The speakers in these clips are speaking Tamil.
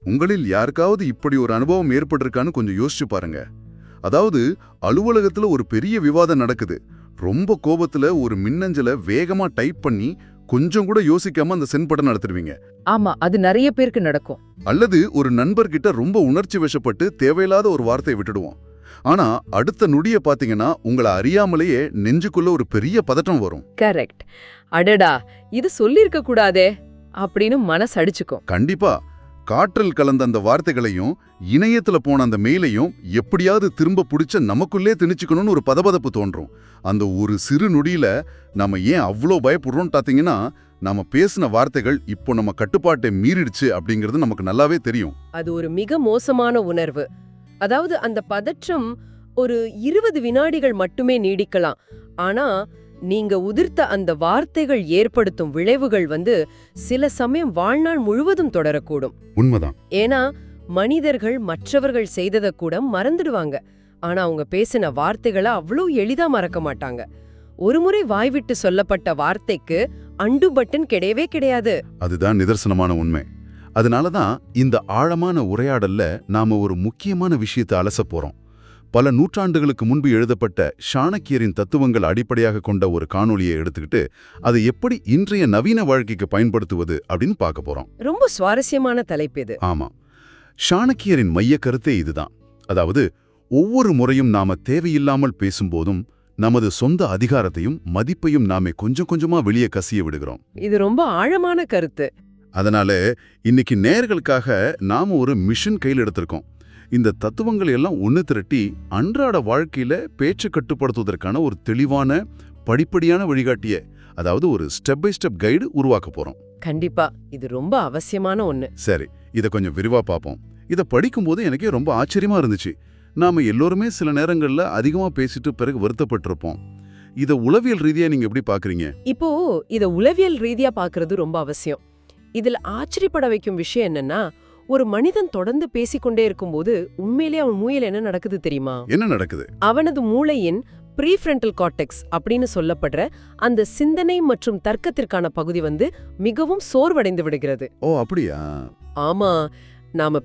உங்களில் யாருக்காவது இப்படி ஒரு அனுபவம் ஏற்பட்டிருக்கான்னு கொஞ்சம் யோசிச்சு பாருங்க. அதாவது அலுவலகத்துல ஒரு பெரிய விவாதம் நடக்குது. ரொம்ப கோபத்துல ஒரு மின்னஞ்சலை வேகமா டைப் பண்ணி கொஞ்சம் கூட யோசிக்காம அந்த சென்ட் பட்டன் நடத்திடுவீங்க. ஆமா, அது நிறைய பேருக்கு நடக்கும். அல்லது ஒரு நண்பர்கிட்ட ரொம்ப உணர்ச்சி வசப்பட்டு தேவையில்லாத ஒரு வார்த்தையை விட்டுடுவோம். ஆனா அடுத்த நொடிய பாத்தீங்கன்னா உங்களை அறியாமலேயே நெஞ்சுக்குள்ள ஒரு பெரிய பதட்டம் வரும். கரெக்ட். அடடா, இது சொல்லிருக்க கூடாதே அப்படின்னு மனசு அடிச்சுக்கும். கண்டிப்பா. காற்றில் கலந்த அந்த வார்த்தைகளையும் இணையத்துல போன அந்த மெயிலையும் எப்படியாவது திரும்ப பிடிச்ச நமக்குள்ளே திணிச்சுக்கணும்னு ஒரு பதபதப்பு தோன்றும். அந்த ஒரு சிறு நொடியில நம்ம ஏன் அவ்வளோ பயப்படுறோம் பாத்தீங்கன்னா, நாம பேசின வார்த்தைகள் இப்போ நம்ம கட்டுப்பாட்டை மீறிடுச்சு அப்படிங்கிறது நமக்கு நல்லாவே தெரியும். அது ஒரு மிக மோசமான உணர்வு. அதாவது அந்த பதற்றம் ஒரு 20 வினாடிகள் மட்டுமே நீடிக்கலாம். ஆனா நீங்க உதிர்த்த அந்த வார்த்தைகள் ஏற்படுத்தும் விளைவுகள் சில சமயம் வாழ்நாள் முழுவதும் தொடரக்கூடும். உண்மைதான். ஏன்னா மனிதர்கள் மற்றவர்கள் செய்ததை கூட மறந்துடுவாங்க. ஆனா அவங்க பேசின வார்த்தைகளை அவ்வளோ எளிதா மறக்க மாட்டாங்க. ஒருமுறை வாய்விட்டு சொல்லப்பட்ட வார்த்தைக்கு அண்டு பட்டன் கிடையவே கிடையாது. அதுதான் நிதர்சனமான உண்மை. அதனாலதான் இந்த ஆழமான உரையாடல்ல நாம ஒரு முக்கியமான விஷயத்தை அலச போறோம். பல நூற்றாண்டுகளுக்கு முன்பு எழுதப்பட்ட சாணக்கியரின் தத்துவங்கள் அடிப்படையாக கொண்ட ஒரு காணொளியை எடுத்துக்கிட்டு அதை எப்படி இன்றைய நவீன வாழ்க்கைக்கு பயன்படுத்துவது அப்படின்னு பார்க்க போறோம். ரொம்ப சுவாரஸ்யமான தலைப்பு இது. ஆமா, சாணக்கியரின் மைய கருத்தே இதுதான். அதாவது ஒவ்வொரு முறையும் நாம தேவையில்லாமல் பேசும்போதும் நமது சொந்த அதிகாரத்தையும் மதிப்பையும் நாமே கொஞ்சம் கொஞ்சமா வெளியே கசிய விடுகிறோம். இது ரொம்ப ஆழமான கருத்து. அதனால இன்னைக்கு நேயர்களுக்காக நாம ஒரு மிஷன் கையில் எடுத்திருக்கோம். இந்த தத்துவங்கள் எல்லாம் ஒன்று திரட்டி அன்றாட வாழ்க்கையில பேச்சு கட்டுப்படுத்துவதற்கான ஒரு தெளிவான படிப்படியான வழிகாட்டிய, அதாவது ஒரு ஸ்டெப் பை ஸ்டெப் கைடு உருவாக்க போறோம். கண்டிப்பா இது ரொம்ப அவசியமான ஒண்ணு. சரி, இதை கொஞ்சம் விரிவா பார்ப்போம். இதை படிக்கும்போது எனக்கே ரொம்ப ஆச்சரியமா இருந்துச்சு. நாம எல்லோருமே சில நேரங்கள்ல அதிகமா பேசிட்டு பிறகு வருத்தப்பட்டிருப்போம். இதை உளவியல் ரீதியா நீங்க எப்படி பாக்குறீங்க? இப்போ இத உளவியல் ரீதியா பாக்குறது ரொம்ப அவசியம். இதுல ஆச்சரியப்பட வைக்கும் விஷயம் என்னன்னா, ஒரு மனிதன் தொடர்ந்து பேசிக்கொண்டே இருக்கும்போது உண்மையிலே அவன் மூளையில என்ன நடக்குது தெரியுமா? என்ன நடக்குது? அவனது மூளையின் ப்ரீஃப்ரண்டல் கார்டெக்ஸ் அப்படின்னு சொல்லப்படுற அந்த சிந்தனை மற்றும் தர்க்கத்திற்கான பகுதி மிகவும் சோர்வடைந்து விடுகிறது. ஓ அப்படியா? ஆமா, நாம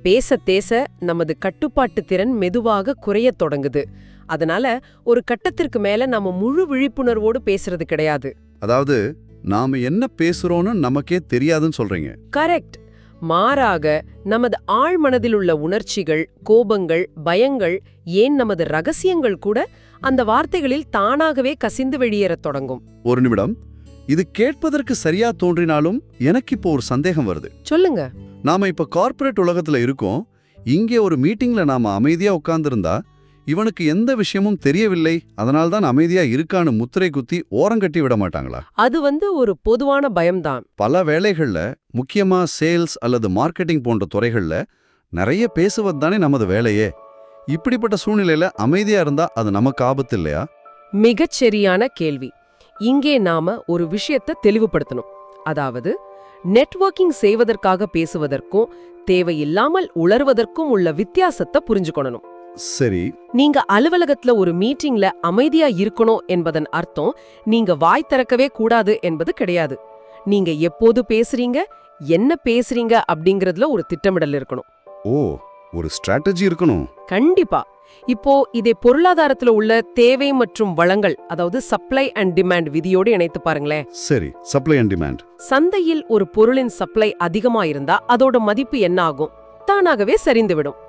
பேச நமது கட்டுப்பாட்டு திறன் மெதுவாக குறையத் தொடங்குது. அதனால ஒரு கட்டத்திற்கு மேல நாம முழு விழிப்புணர்வோடு பேசுறது கிடையாது. அதாவது நாம என்ன பேசுறோம்னு நமக்கே தெரியாதுன்னு சொல்றீங்க. கரெக்ட். மாறாக நமது ஆழ்மனதில் உள்ள உணர்ச்சிகள், கோபங்கள், பயங்கள், ஏன் நமது ரகசியங்கள் கூட அந்த வார்த்தைகளில் தானாகவே கசிந்து வெளியேறத் தொடங்கும். ஒரு நிமிடம், இது கேட்பதற்கு சரியா தோன்றினாலும் எனக்கு இப்போ ஒரு சந்தேகம் வருது. சொல்லுங்க. நாம இப்ப கார்ப்பரேட் உலகத்துல இருக்கோம். இங்கே ஒரு மீட்டிங்ல நாம அமைதியா உட்கார்ந்திருந்தா இவனுக்கு எந்த விஷயமும் தெரியவில்லை, அதனால்தான் அமைதியா இருக்கான்னு முத்திரை குத்தி ஓரங்கட்டி விட மாட்டாங்களா? அது ஒரு பொதுவான பயம்தான். பல வேளைகள்ல, முக்கியமா சேல்ஸ் அல்லது மார்க்கெட்டிங் போன்ற துறைகள்ல நிறைய பேசுவதுதானே நமது வேலையே. இப்படிப்பட்ட சூழ்நிலையில அமைதியா இருந்தா அது நமக்கு ஆபத்து இல்லையா? மிகச்சரியான கேள்வி. இங்கே நாம ஒரு விஷயத்தை தெளிவுபடுத்தணும். அதாவது நெட்வொர்க்கிங் செய்வதற்காக பேசுவதற்கும் தேவையில்லாமல் உளறுவதற்கும் உள்ள வித்தியாசத்தை புரிஞ்சுக்கணும். சரி, நீங்க அலுவலகத்துல ஒரு மீட்டிங்ல அமைதியா இருக்கணும் என்பதன் அர்த்தம் நீங்க வாய் திறக்கவே கூடாது என்பது கிடையாது. நீங்க எப்போது பேசுறீங்க, என்ன பேசுறீங்க அப்படிங்கறதுல ஒரு திட்டமிடல் இருக்கணும். ஓ, ஒரு ஸ்ட்ராட்டஜி இருக்கணும். கண்டிப்பா. இப்போ இதே பொருளாதாரத்துல உள்ள தேவை மற்றும் வழங்கல், அதாவது சப்ளை அண்ட் டிமாண்ட் விதியோடு இணைத்து பாருங்களேன். சரி, சப்ளை அண்ட் டிமாண்ட். சந்தையில் ஒரு பொருளின் சப்ளை அதிகமா இருந்தா அதோட மதிப்பு என்ன ஆகும்? தானாகவே சரிந்துவிடும்.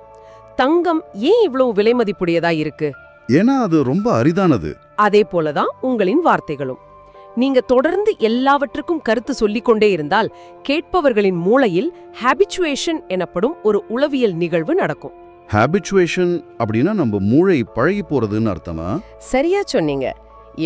தங்கம் ஏன் இவ்வளவு விலை மதிப்புடையதா இருக்கு? ஏன்னா அது ரொம்ப அரிதானது. அதே போலதான் உங்களின் வார்த்தைகளும். நீங்க தொடர்ந்து எல்லாவற்றுக்கும் கருத்து சொல்லிக்கொண்டே இருந்தால் கேட்பவர்களின் மூளையில் ஹாபிச்சுவேஷன் எனப்படும் ஒரு உளவியல் நிகழ்வு நடக்கும். ஹாபிச்சுவேஷன் அப்படின்னா நம்ம மூளை பழகி போறதுன்னு அர்த்தமா? சரியா சொன்னீங்க.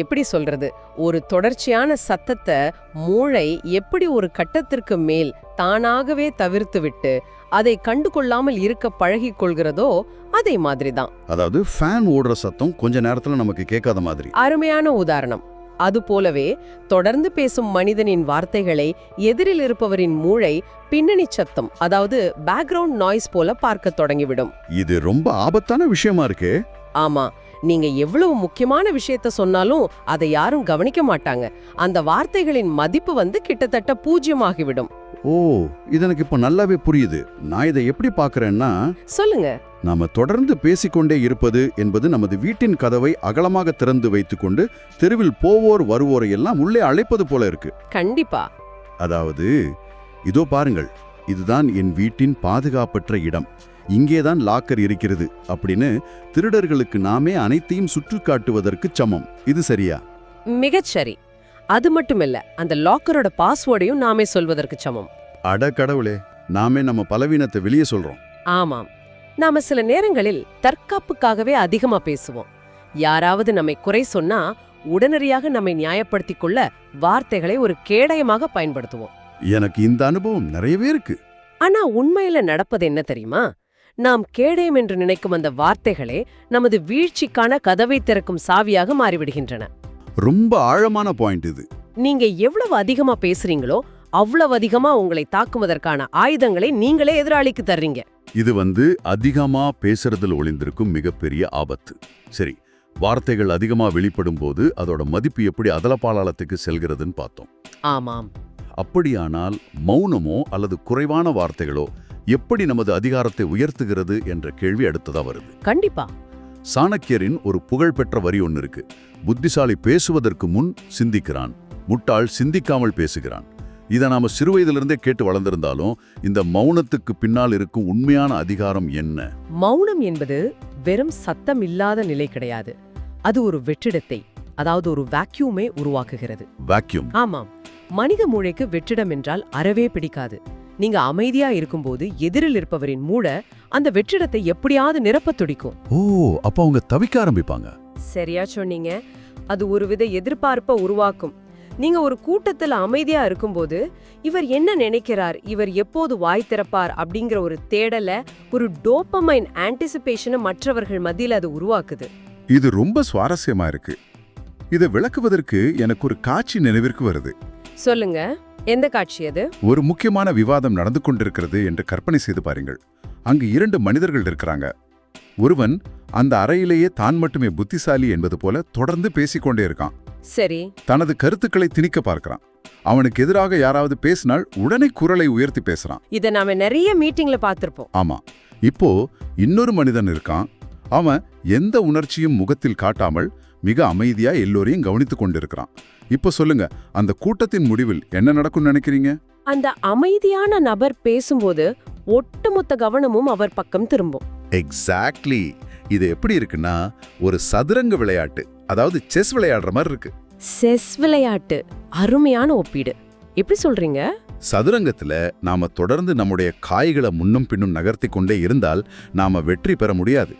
எப்படி சொல்றது, ஒரு தொடர்ச்சியான சத்தத்தை மூளை எப்படி ஒரு கட்டத்திற்கு மேல் தானாகவே தவிர்த்து விட்டு அதை கண்டு கொள்ளாமல் இருக்க பழகிக் கொள்கிறதோ அதே மாதிரிதான். அதாவது ஃபேன் ஓடுற சத்தம் கொஞ்ச நேரத்துல நமக்கு கேட்காத மாதிரி. அருமையான உதாரணம். அதுபோலவே தொடர்ந்து பேசும் மனிதனின் வார்த்தைகளை எதிரில் இருப்பவரின் மூளை பின்னணி சத்தம், அதாவது பேக்ரவுண்ட் நாய்ஸ் போல பார்க்க தொடங்கிவிடும். இது ரொம்ப ஆபத்தான விஷயமா இருக்கு. ஆமா, நீங்க எவ்வளவு முக்கியமான விஷயத்த சொன்னாலும் அதை யாரும் கவனிக்க மாட்டாங்க. அந்த வார்த்தைகளின் மதிப்பு கிட்டத்தட்ட பூஜ்யமாகிவிடும். ஓ, ஓ, இது எனக்கு இப்போ நல்லாவே புரியுது. நான் இதை எப்படி பார்க்கறேன்னா, சொல்லுங்க. நாம தொடர்ந்து பேசிக்கொண்டே இருப்பது என்பது நமது வீட்டின் கதவை அகலமாக திறந்து வைத்துக்கொண்டு தெருவில் போவோர் வருவோரை எல்லாம் உள்ளே அழைப்பது போல இருக்கு. கண்டிப்பா. அதாவது, இதோ பாருங்கள், இதுதான் என் வீட்டின் பாதுகாப்பற்ற இடம், இங்கேதான் லாக்கர் இருக்கிறது அப்படின்னு திருடர்களுக்கு நாமே அனைத்தையும் சுற்றி காட்டுவதற்கு சமம். இது சரியா? மிகச்சரி. அது மட்டுமில்ல, அந்த லாக்கரோட பாஸ்வேர்டையும் நாமே சொல்வதற்கு சமம். அட கடவுளே, நாமே நம்ம பலவீனத்தை வெளியே சொல்றோம். ஆமாம். நாம சில நேரங்களில் தற்காப்புக்காகவே அதிகமா பேசுவோம். யாராவது நம்மை குறை சொன்னா உடனடியாக நம்மை நியாயப்படுத்திக் கொள்ள வார்த்தைகளை ஒரு கேடயமாக பயன்படுத்துவோம். எனக்கு இந்த அனுபவம் நிறையவே இருக்கு. ஆனா உண்மையில நடப்பது என்ன தெரியுமா? நாம் கேடயம் என்று நினைக்கும் அந்த வார்த்தைகளே நமது வீழ்ச்சிக்கான கதவை திறக்கும் சாவியாக மாறிவிடுகின்றன. ரொம்ப ஆழமான பாயிண்ட் இது. நீங்க எவ்வளவு அதிகமா பேசுறீங்களோ அவ்வளவு அதிகமா உங்களை தாக்குவதற்கான ஆயுதங்களை நீங்களே எதிராளிக்கு தர்றீங்க. இது அதிகமா பேசுறதுல ஒளிந்திருக்கும் மிகப்பெரிய ஆபத்து. சரி, வார்த்தைகள் அதிகமா வெளிப்படும் போது அதோட மதிப்பு எப்படி அதலபாதாளத்துக்கு செல்கிறதுன்னு பார்த்தோம். ஆமாம். அப்படியானால் மௌனமோ அல்லது குறைவான வார்த்தைகளோ எப்படி நமது அதிகாரத்தை உயர்த்துகிறது என்ற கேள்வி அடுத்ததா வருது. கண்டிப்பா. சாணக்கியரின் ஒரு புகழ்பெற்ற வரி ஒன்று இருக்கு. புத்திசாலி பேசுவதற்கு முன் சிந்திக்கிறான், முட்டாள் சிந்திக்காமல் பேசுகிறான். இதை நாம சிறுவயதிலிருந்தே கேட்டு வளர்ந்திருந்தாலும் இந்த மௌனத்துக்கு பின்னால் இருக்கும் உண்மையான அதிகாரம் என்ன? மௌனம் என்பது வெறும் சத்தம் இல்லாத நிலை கிடையாது. அது ஒரு வெற்றிடத்தை, அதாவது ஒரு வேக்யூமை உருவாக்குகிறது. வேக்யூம்? ஆமாம். மனித மூளைக்கு வெற்றிடம் என்றால் அறவே பிடிக்காது. நீங்க அமைதியா இருக்கும்போது எதிரில் இருப்பவரின் மூளை அந்த வெற்றிடத்தை எப்படியாவது நிரப்ப துடிக்கும். ஓ, அப்ப அவங்க தவிக்க ஆரம்பிப்பாங்க. சரியா சொன்னீங்க. அது ஒருவித எதிர்பார்ப்பை உருவாக்கும். நீங்க ஒரு கூட்டத்தில் அமைதியா இருக்கும்போது இவர் என்ன நினைக்கிறார், இவர் எப்போது வாய் திறப்பார் அப்படிங்கிற ஒரு தேடல, ஒரு டோபமைன் ஆன்டிசிபேஷனை மற்றவர்கள் மத்தியில் அது உருவாக்குது. இது ரொம்ப சுவாரஸ்யமா இருக்கு. இதை விளக்குவதற்கு எனக்கு ஒரு காட்சி நினைவிற்கு வருது. சொல்லுங்க, எந்த காட்சி அது? ஒரு முக்கியமான விவாதம் நடந்து கொண்டிருக்கிறது என்று கற்பனை செய்து பாருங்கள். அங்கு 2 மனிதர்கள் இருக்கிறாங்க. ஒருவன் அந்த அறையிலேயே தான் மட்டுமே புத்திசாலி என்பது போல தொடர்ந்து பேசிக்கொண்டே இருக்கான். சரி. தனது கருத்துக்களை திணிக்க பார்க்கிறான். அவனுக்கு எதிராக யாராவது பேசினால் உடனே குரலை உயர்த்தி பேசுறான். இதை நாம நிறைய மீட்டிங்ல பார்த்திருப்போம். ஆமா. இப்போ இன்னொரு மனிதன் இருக்கான். அவன் எந்த உணர்ச்சியும் முகத்தில் காட்டாமல் மிக அமைதியா எல்லோரையும் கவனித்துக் கொண்டிருக்கிறான். இப்போ சொல்லுங்க, அந்த கூட்டத்தின் முடிவில் என்ன நடக்கும்னு நினைக்கிறீங்க? அந்த அமைதியான நபர் பேசும்போது ஒட்டுமொத்த கவனமும் அவர் பக்கம் திரும்பும். எக்ஸாக்ட்லி. இது எப்படி இருக்குன்னா, ஒரு சதுரங்க விளையாட்டு, அதாவது செஸ் விளையாடுற மாதிரி இருக்கு. செஸ் விளையாட்டு, அருமையான ஒப்பீடு. எப்படி சொல்றீங்க? சதுரங்கத்துல நாம தொடர்ந்து நம்முடைய காய்களை முன்னும் பின்னும் நகர்த்தி கொண்டே இருந்தால் நாம வெற்றி பெற முடியாது.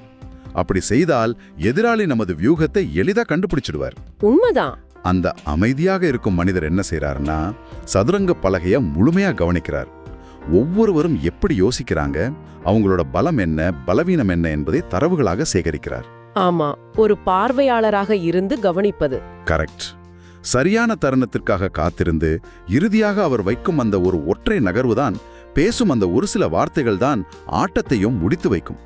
அப்படி செய்தால் எதிராளி நமது வியூகத்தை எளிதா கண்டுபிடிச்சிடுவார். உண்மைதான். அந்த அமைதியாக இருக்கும் மனிதர் என்ன செய்யறாருன்னா, சதுரங்க பலகைய முழுமையா கவனிக்கிறார். ஒவ்வொருவரும் எப்படி யோசிக்கிறாங்க, அவங்களோட பலம் என்ன, பலவீனம் என்ன என்பதை தரவுகளாக சேகரிக்கிறார். ஆமா, ஒரு பார்வையாளராக இருந்து கவனிப்பது. கரெக்ட். சரியான தருணத்திற்காக காத்திருந்து இறுதியாக அவர் வைக்கும் அந்த ஒரு ஒற்றை நகர்வுதான், பேசும் அந்த ஒரு சில வார்த்தைகள் தான் ஆட்டத்தையும் முடித்து வைக்கும்.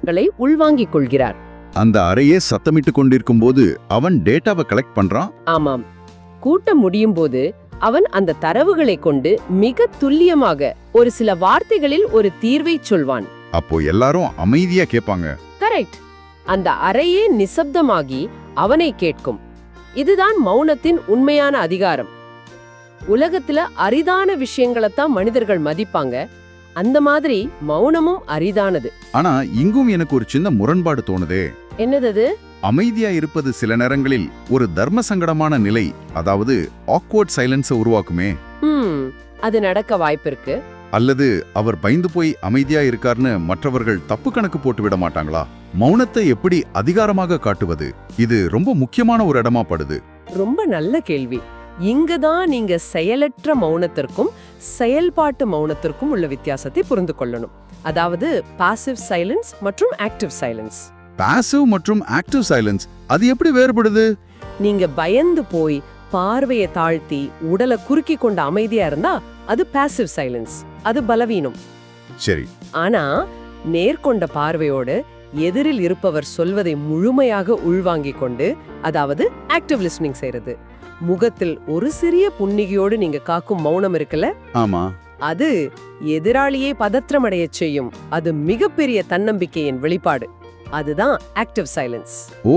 உள்வாங்கிக் கொள்கிறார். அந்த அறையே சத்தமிட்டு கொண்டிருக்கும் போது அவன் டேட்டாவை கலெக்ட் பண்றான். ஆமாம். கூட்டம் முடியும் போது அவன் அந்த தரவுகளை கொண்டு மிக துல்லியமாக ஒரு சில வார்த்தைகளில் ஒரு தீர்வை சொல்வான். அப்போ எல்லாரும் அமைதியா கேட்பாங்க. கரெக்ட். அந்த அறையே நிசப்தமாகி அவனை கேட்கும். இதுதான் மௌனத்தின் உண்மையான அதிகாரம். உலகத்துல அரிதான விஷயங்களைத்தான் மனிதர்கள் மதிப்பாங்க. அந்த மாதிரி மௌனமும் அரிதானது. ஆனா இங்கும் எனக்கு ஒரு சின்ன முரண்பாடு தோணுதே. என்னது? அமைதியா இருப்பது சில நேரங்களில் ஒரு தர்ம சங்கடமான நிலை, அதாவது ஆக்வர்ட் சைலன்ஸை உருவாக்குமே. அது நடக்க வாய்ப்பிருக்கு. அல்லது அவர் பயந்து போய் அமைதியா இருக்கார்னு மற்றவர்கள் தப்பு கணக்கு போட்டு விட மாட்டாங்களா? மௌனத்தை எப்படி அதிகாரமாக காட்டுவது? இது ரொம்ப முக்கியமான ஒரு இடமா படுது. ரொம்ப நல்ல கேள்வி. இங்கதான் நீங்க செயலற்ற மௌனத்திற்கும் செயல்பாட்டு மௌனத்திற்கும் உள்ள வித்தியாசத்தை புரிந்து கொள்ளணும். அதாவது பாசிவ் சைலன்ஸ் மற்றும் ஆக்டிவ் சைலன்ஸ். பாசிவ் மற்றும் ஆக்டிவ் சைலன்ஸ் அது எப்படி வேறுபடுது? நீங்க பயந்து போய் பார்வையை தாழ்த்தி உடலை குறுக்கி கொண்ட அமைதியா இருந்தா அது பாசிவ் சைலன்ஸ், அது பலவீனம். சரி. ஆனா நேர்கொண்ட பார்வையோடு எதிரில் இருப்பவர் சொல்வதை முழுமையாக உள்வாங்கிக் கொண்டு, அதாவது ஆக்டிவ் லிஸ்னிங் செய்யறது, முகத்தில் ஒரு சிறிய புன்னிகையோடு நீங்க காக்கும் மௌனம் இருக்குல்ல, ஆமா, அது எதிராளியை பதற்றமடையச் செய்யும். அது மிகப்பெரிய தன்னம்பிக்கையின் வெளிப்பாடு. அதுதான் ஆக்டிவ் சைலன்ஸ். ஓ,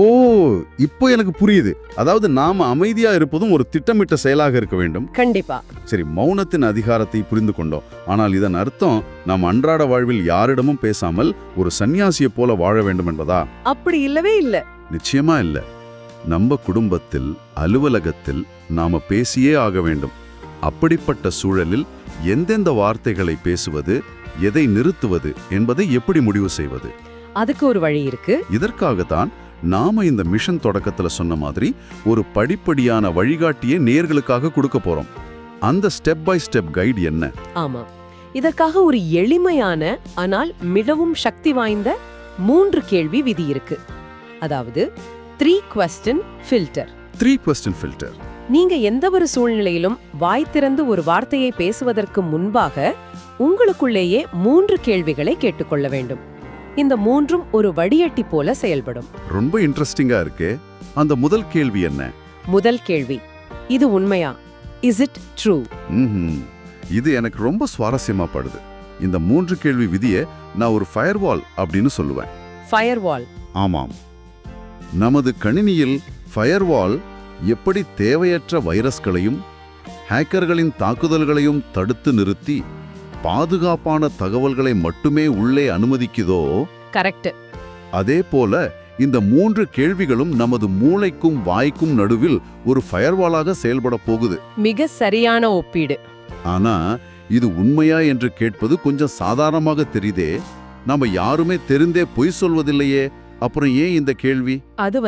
இப்போ எனக்கு புரியுது. அதாவது நாம அமைதியா இருப்பதும் ஒரு திட்டமிட்ட செயலாக இருக்க வேண்டும். கண்டிப்பா. சரி, மௌனத்தின் அதிகாரத்தை புரிந்து கொண்டோம். ஆனால் இதன் அர்த்தம் நாம் அன்றாட வாழ்வில் யாரிடமும் பேசாமல் ஒரு சன்னியாசியை போல வாழ வேண்டும் என்பதா? அப்படி இல்லவே இல்ல. நிச்சயமா இல்ல. நம்ம குடும்பத்தில், அலுவலகத்தில் நாம பேசியே ஆக வேண்டும். அப்படிப்பட்ட சூழலில் எந்தெந்த வார்த்தைகளை பேசுவது, எதை நிறுத்துவது என்பதை எப்படி முடிவு செய்வது? அதுக்கு ஒரு வழி இருக்கு. இதற்காகத்தான் நாம இந்த மிஷன் தொடக்கத்துல சொன்ன மாதிரி ஒரு படிப்படியான வழிகாட்டியை நேயர்களுக்காக கொடுக்க போறோம். அந்த ஸ்டெப் பை ஸ்டெப் கைடு என்ன? ஆமா, இதற்காக ஒரு எளிமையான ஆனால் மிகவும் சக்தி வாய்ந்த 3 கேள்வி விதி இருக்கு. அதாவது 3 question filter. 3 question filter. நீங்க எந்த ஒரு சூழ்நிலையிலும் வாய் திறந்து ஒரு வார்த்தையை பேசுவதற்கு முன்பாக உங்களுக்குள்ளேயே 3 கேள்விகளை கேட்டுக்கொள்ள வேண்டும். இந்த 3ம் ஒரு வடிகட்டி போல செயல்படும். ரொம்ப இன்ட்ரெஸ்டிங்கா இருக்கே. அந்த முதல் கேள்வி என்ன? முதல் கேள்வி, இது உண்மையா? Is it true? இது எனக்கு ரொம்ப சுவாரஸ்யமா படுது. இந்த 3 கேள்வி விதியை நான் ஒரு ஃபயர்வால் அப்படின்னு சொல்லுவேன். ஃபயர்வால்? ஆமாம். நமது கணினியில் ஃபயர்வால் எப்படி தேவையற்ற வைரஸ்களையும் ஹேக்கர்களின் தாக்குதல்களையும் தடுத்து நிறுத்தி பாதுகாப்பான தகவல்களை மட்டுமே உள்ளே அனுமதிக்குதோ, கரெக்ட். அதே போல இந்த 3 கேள்விகளும் நமது மூளைக்கும் வாய்க்கும் நடுவில் ஒரு ஃபயர்வாலாக செயல்பட போகுது. மிக சரியான ஒப்பீடு. ஆனா இது உண்மையா என்று கேட்பது கொஞ்சம் சாதாரணமாக தெரியுதே. நாம யாருமே தெரிந்தே பொய் சொல்வதில்லையே, அப்புறம் ஏன் இந்த கேள்வி? அது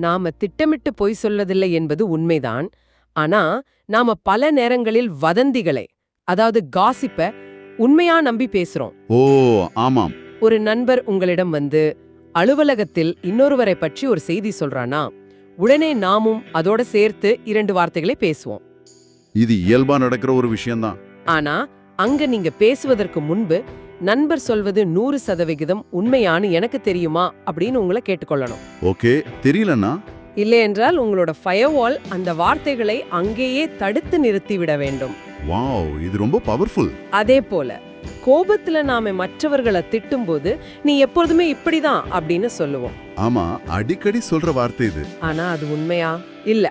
நாம திட்டமிட்டு பொய் சொல்லதில்லை என்பது உண்மைதான். ஆனா நாம பல நேரங்களில் வதந்திகளை, அதாவது காசிப்ப உண்மையா நம்பி பேசுறோம். ஓ ஆமாம். ஒரு நண்பர் உங்களிடம் அலுவலகத்தில் இன்னொருவரை பற்றி ஒரு செய்தி சொல்றானா, உடனே நாமும் அதோட சேர்த்து 2 வார்த்தைகளை பேசுவோம். இது இயல்பா நடக்கிற ஒரு விஷயம்தான். ஆனா அங்க நீங்க பேசுவதற்கு முன்பு நண்பர் சொல்வது 100% உண்மையானு எனக்கு தெரியுமா அப்படின்னு உங்களை கேட்டுக்கொள்ளணும். ஓகே, தெரியலன்னா? இல்லையென்றால் உங்களோட ஃபயர்வால் அந்த வார்த்தைகளை அங்கேயே தடுத்து நிறுத்திவிட வேண்டும். வாவ், இது ரொம்ப பவர்ஃபுல். அதே போல கோபத்துல நாம மற்றவர்களை திட்டும்போது நீ எப்பொழுதுமே இப்படிதான் அப்படின்னு சொல்லுவோம். ஆமா, அடிக்கடி சொல்ற வார்த்தை இது. ஆனா அது உண்மையா? இல்ல.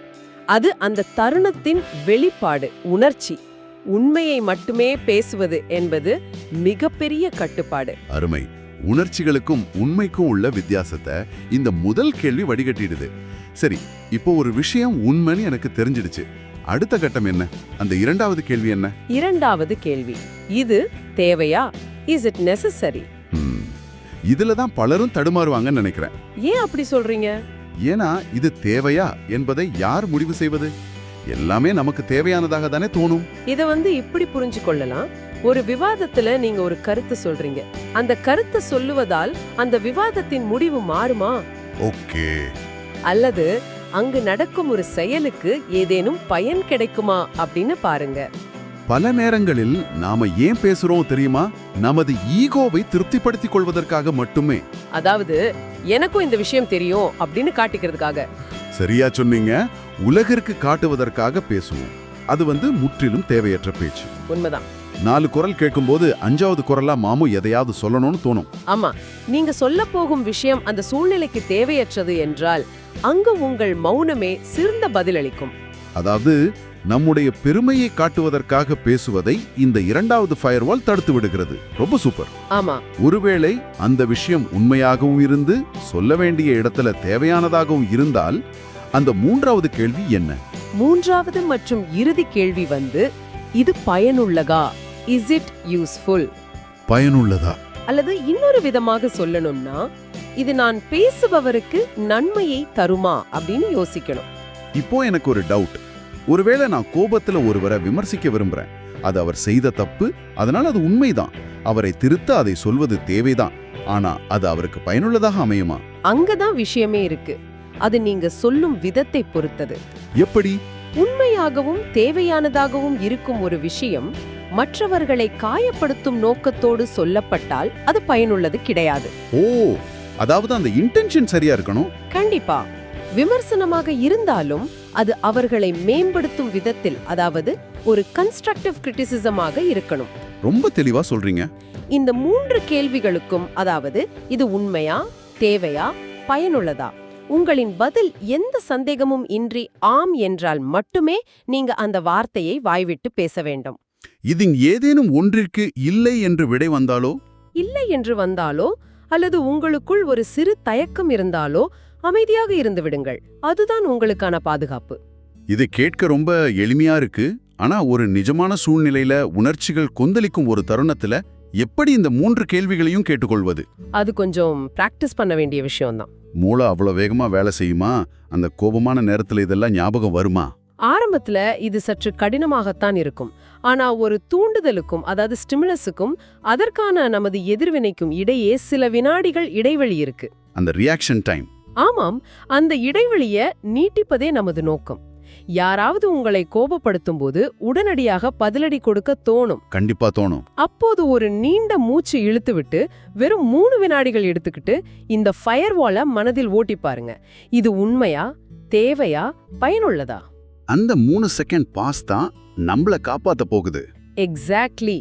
அது அந்த தருணத்தின் வெளிப்பாடு, உணர்ச்சி. உண்மையை மட்டுமே பேசுவது என்பது மிகப்பெரிய கட்டுப்பாடு. அருமை. உணர்ச்சிகளுக்கும் உண்மைக்கும் உள்ள வித்தியாசத்தை இந்த முதல் கேள்வி வடிகட்டிடுது. சரி, இப்போ ஒரு விஷயம் உண்மைன்னு எனக்கு தெரிஞ்சிடுச்சு. அடுத்த கட்டம் என்ன? அந்த 2வது கேள்வி என்ன? 2வது கேள்வி, இது தேவையா? Is it necessary? இதுல தான் பலரும் தடுமாறுவாங்கன்னு நினைக்கிறேன். ஏன் அப்படி சொல்றீங்க? ஏன்னா இது தேவையா என்பதை யார் முடிவு செய்வது? எல்லாமே நமக்கு தேவையானதாக தானே தோணும். இத இப்படி புரிஞ்சு கொள்ளலாம். ஒரு விவாதத்துல நீங்க ஒரு கருத்து சொல்றீங்க. அந்த கருத்தை சொல்லுவதால் அந்த விவாதத்தின் முடிவு மாறுமா? ஓகே. அல்லது அங்கு நடக்கும் ஒரு செயலுக்கு ஏதேனும் பயன் கிடைக்குமா அப்படின்னு பாருங்க. பல நேரங்களில் நாம ஏன் பேசுறோம் தெரியுமா? நமது ஈகோவை திருப்திப்படுத்திக் கொள்வதற்காக மட்டுமே. அதாவது எனக்கும் இந்த விஷயம் தெரியும் அப்படின்னு காட்டிக்கிறதுக்காக. சரியா சொன்னீங்க. உலகிற்கு காட்டுவதற்காக பேசுவோம். அது முற்றிலும் தேவையற்ற பேச்சு. உண்மைதான். 4 குரல் கேட்கும்போது 5வது குரலா மாமு எதையாவது சொல்லணும்னு தோணும். ஆமா, நீங்க சொல்ல போகும் விஷயம் அந்த சூழ்நிலைக்கு தேவையற்றது என்றால் அங்கு உங்கள் மௌனமே சிறந்த பதிலளிக்கும். அதாவது நம்முடைய பெருமையை காட்டுவதற்காக பேசுவதை இந்த 2வது ஃபயர்வால் தடுத்து விடுகிறது. ரொம்ப சூப்பர். ஆமா. ஒருவேளை அந்த விஷயம் உண்மையாகவும் இருந்து சொல்ல வேண்டிய இடத்துல தேவையானதாகவும் இருந்தால் அந்த 3வது கேள்வி என்ன? 3வது மற்றும் இறுதி கேள்வி இது பயனுள்ளதா? Is it useful? பயனுள்ளதா? அல்லது இன்னொரு விதமாக சொல்லணும்னா, இது நான் பேசுபவருக்கு நன்மையை தருமா அப்படின்னு யோசிக்கணும். இப்போ எனக்கு ஒரு டவுட். ஒருவேளை நான் கோபத்துல ஒருவரை விமர்சிக்க விரும்புறேன். அது அவர் செய்த தப்பு, அதனால அது உண்மைதான். அவரை திருத்த அதை சொல்வது தேவைதான். ஆனா அது அவருக்கு பயனுள்ளதாக அமையுமா? அங்கதான் விஷயமே இருக்கு. அது நீங்க சொல்லும் விதத்தை பொறுத்தது. எப்படி? உண்மையாகவும் தேவையானதாகவும் இருக்கும் ஒரு விஷயம் மற்றவர்களை காயப்படுத்தும் நோக்கத்தோடு சொல்லப்பட்டால் அது பயனுள்ளது கிடையாது. ஓ, அதாவது அந்த இன்டென்ஷன் சரியா இருக்கணும். கண்டிப்பா. விமர்சனமாக இருந்தாலும் அது அவர்களை மேம்படுத்தும் விதத்தில், அதாவது ஒரு கன்ஸ்ட்ரக்டிவ் கிரிட்டிசிசமாக இருக்கணும். ரொம்ப தெளிவா சொல்றீங்க. இந்த 3 கேள்விகளுக்கும், அதாவது இது உண்மையா, தேவையா, பயனுள்ளதா, உங்களின் பதில் எந்த சந்தேகமும் இன்றி ஆம் என்றால் மட்டுமே நீங்க அந்த வார்த்தையை வாய்விட்டு பேச வேண்டும். இதில் ஏதேனும் ஒன்றிற்கு இல்லை என்று விடை வந்தாலோ? இல்லை என்று வந்தாலோ அல்லது உங்களுக்குள் ஒரு சிறு தயக்கம் இருந்தாலோ அமைதியாக இருந்து விடுங்கள். அதுதான் உங்களுக்கான பாதுகாப்பு. இது கேட்க ரொம்ப எளிமையா இருக்கு. ஆனா ஒரு நிஜமான சூழ்நிலையில உணர்ச்சிகள் கொந்தளிக்கும் ஒரு தருணத்துல எப்படி இந்த 3 கேள்விகளையும் கேட்டுக்கொள்வது? அது கொஞ்சம் பிராக்டிஸ் பண்ண வேண்டிய விஷயம்தான். மூளை அவ்வளவு வேகமா வேலை செய்யுமா? அந்த கோபமான நேரத்துல இதெல்லாம் ஞாபகம் வருமா? ஆரம்பத்துல இது சற்று கடினமாகத்தான் இருக்கும். ஆனா ஒரு தூண்டுதலுக்கும், அதாவது ஸ்டிமுலஸுக்கும் அதற்கான நமது எதிர்வினைக்கும் இடையே சில வினாடிகள் இடைவெளி இருக்கு. அந்த ரியாக்ஷன் டைம். ஆமாம், அந்த இடைவெளிய நீட்டிப்பதே நமது நோக்கம். யாராவது உங்களை கோபப்படுத்தும் போது உடனடியாக பதிலடி கொடுக்க தோணும். கண்டிப்பா தோணும். அப்போது ஒரு நீண்ட மூச்சு இழுத்துவிட்டு வெறும் 3 வினாடிகள் எடுத்துக்கிட்டு இந்த ஃபயர்வாலை மனதில் ஓட்டி பாருங்க. இது உண்மையா, தேவையா, பயனுள்ளதா? அந்த 3 செகண்ட் பாஸ் தான் நம்மள காப்பாத்த போகுது. எக்ஸாக்ட்லி.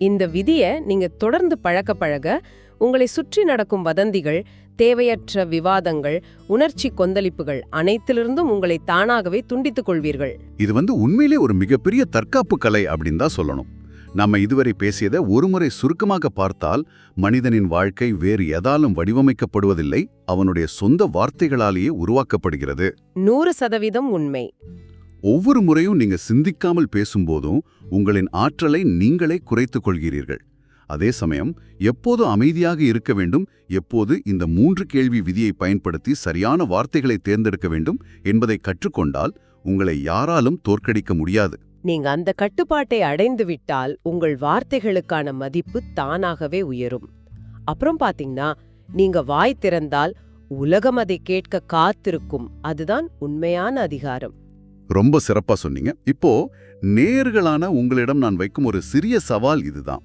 இந்த விதிய நீங்க தொடர்ந்து பழக பழக உங்களை சுற்றி நடக்கும் வதந்திகள், தேவையற்ற விவாதங்கள், உணர்ச்சி கொந்தளிப்புகள் அனைத்திலிருந்தும் உங்களை தானாகவே துண்டித்துக் கொள்வீர்கள். இது உண்மையிலே ஒரு மிகப்பெரிய தற்காப்பு கலை அப்படின்னு தான் சொல்லணும். நம்ம இதுவரை பேசியதை ஒருமுறை சுருக்கமாக பார்த்தால், மனிதனின் வாழ்க்கை வேறு எதாலும் வடிவமைக்கப்படுவதில்லை, அவனுடைய சொந்த வார்த்தைகளாலேயே உருவாக்கப்படுகிறது. 100% உண்மை. ஒவ்வொரு முறையும் நீங்க சிந்திக்காமல் பேசும்போதும் உங்களின் ஆற்றலை நீங்களே குறைத்துக் கொள்கிறீர்கள். அதே சமயம் எப்போது அமைதியாக இருக்க வேண்டும், எப்போது இந்த 3 கேள்வி விதியை பயன்படுத்தி சரியான வார்த்தைகளை தேர்ந்தெடுக்க வேண்டும் என்பதை கற்றுக்கொண்டால் உங்களை யாராலும் தோற்கடிக்க முடியாது. நீங்க அந்த கட்டுப்பாட்டை அடைந்து விட்டால் உங்கள் வார்த்தைகளுக்கான மதிப்பு தானாகவே உயரும். அப்புறம் பாத்தீங்கன்னா, நீங்க வாய் திறந்தால் உலகம் அதை கேட்க காத்திருக்கும். அதுதான் உண்மையான அதிகாரம். ரொம்ப சிறப்பா சொன்னீங்க. இப்போ நேயர்களான உங்களிடம் நான் வைக்கும் ஒரு சிறிய சவால் இதுதான்.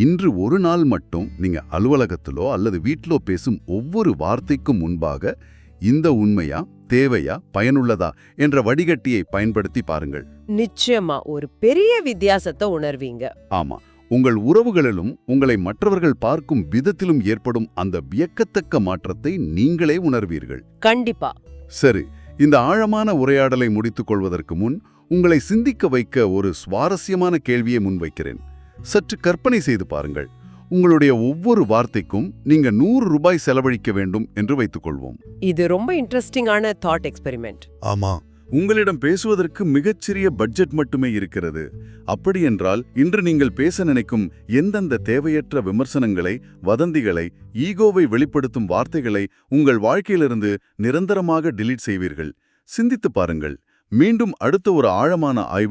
இன்று ஒரு நாள் மட்டும் நீங்க அலுவலகத்திலோ அல்லது வீட்டிலோ பேசும் ஒவ்வொரு வார்த்தைக்கும் முன்பாக இந்த உண்மையா, தேவையா, பயனுள்ளதா என்ற வடிகட்டியை பயன்படுத்தி பாருங்கள். நிச்சயமா ஒரு பெரிய வித்தியாசத்தை உணர்வீங்க. ஆமா, உங்கள் உறவுகளிலும் உங்களை மற்றவர்கள் பார்க்கும் விதத்திலும் ஏற்படும் அந்த வியக்கத்தக்க மாற்றத்தை நீங்களே உணர்வீர்கள். கண்டிப்பா. சரி, இந்த ஆழமான உரையாடலை முடித்துக் கொள்வதற்கு முன் உங்களை சிந்திக்க வைக்க ஒரு சுவாரஸ்யமான கேள்வியை முன்வைக்கிறேன். சற்று கற்பனை செய்து பாருங்கள். உங்களுடைய ஒவ்வொரு வார்த்தைக்கும் நீங்க 100 ரூபாய் செலவழிக்க வேண்டும் என்று வைத்துக்கொள்வோம். இது ரொம்ப இன்ட்ரெஸ்டிங்கான தாட் எக்ஸ்பெரிமெண்ட். ஆமா, உங்களிடம் பேசுவதற்கு மிகச்சிறிய பட்ஜெட் மட்டுமே இருக்கிறது. அப்படியென்றால் இன்று நீங்கள் பேச நினைக்கும் எந்தெந்த தேவையற்ற விமர்சனங்களை, வதந்திகளை, ஈகோவை வெளிப்படுத்தும் வார்த்தைகளை உங்கள் வாழ்க்கையிலிருந்து நிரந்தரமாக டிலீட் செய்வீர்கள்? சிந்தித்து பாருங்கள். மீண்டும் அடுத்த ஒரு ஆழமான ஆய்வு